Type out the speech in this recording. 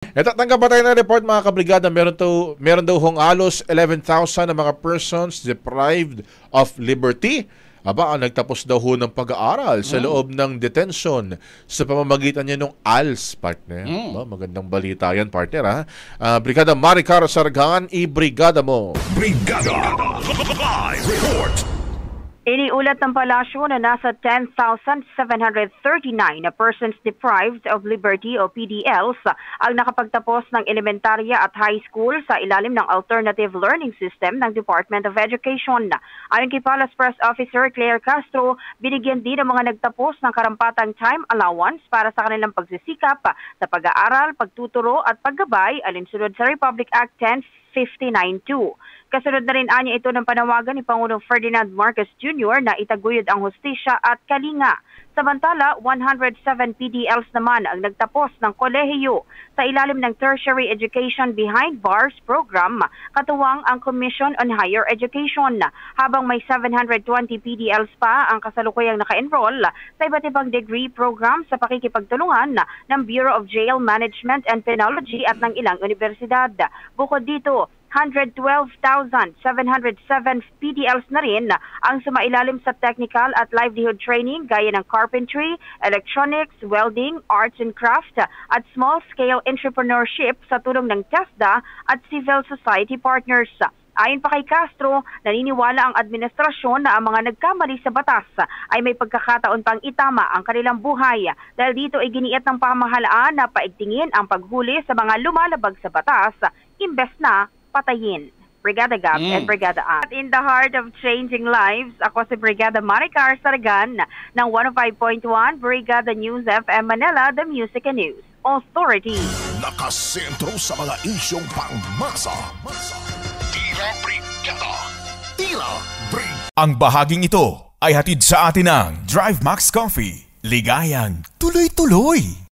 Ito, tanggap pa tayo ng report mga kabrigada. Meron daw hong halos 11,000 na mga persons deprived of liberty. Aba, nagtapos daw ho ng pag-aaral sa loob ng detention sa pamamagitan niya ng ALS, partner. Aba, magandang balita yan, partner, ha? Brigada Maricar Sargan, i-brigada mo. Brigada Live Report. Iniulat ng palasyo na nasa 10,739 na persons deprived of liberty o PDLs ang nakapagtapos ng elementarya at high school sa ilalim ng Alternative Learning System ng Department of Education. Ayon kay Palace Press Officer Claire Castro, binigyan din ang mga nagtapos ng karampatang time allowance para sa kanilang pagsisikap sa pag-aaral, pagtuturo at paggabay alinsunod sa Republic Act 1059-2. Kasunod na rin anya ito ng panawagan ni Pangulong Ferdinand Marcos Jr. na itaguyod ang hustisya at kalinga. Samantala, 107 PDLs naman ang nagtapos ng kolehiyo sa ilalim ng Tertiary Education Behind Bars program, katuwang ang Commission on Higher Education, habang may 720 PDLs pa ang kasalukuyang naka-enroll sa iba't ibang degree program sa pakikipagtulungan ng Bureau of Jail Management and Penology at ng ilang universidad. Bukod dito, 112,707 PDLs na rin ang sumailalim sa technical at livelihood training gaya ng carpentry, electronics, welding, arts and craft at small-scale entrepreneurship sa tulong ng TESDA at civil society partners. Ayon pa kay Castro, naniniwala ang administrasyon na ang mga nagkamali sa batas ay may pagkakataon pang itama ang kanilang buhay. Dahil dito ay giniit ng pamahalaan na paigtingin ang paghuli sa mga lumalabag sa batas, imbes na patayin. Brigada Gab and Brigada At in the heart of changing lives, ako si Brigada Maricar Sargan ng 105.1 Brigada News FM Manila, the Music and News Authority. Nakasentro sa mga isyong pangmasa. Tira Brigada. Tira Brigada. Ang bahaging ito ay hatid sa atin ng Drive Max Coffee. Ligayang tuloy-tuloy.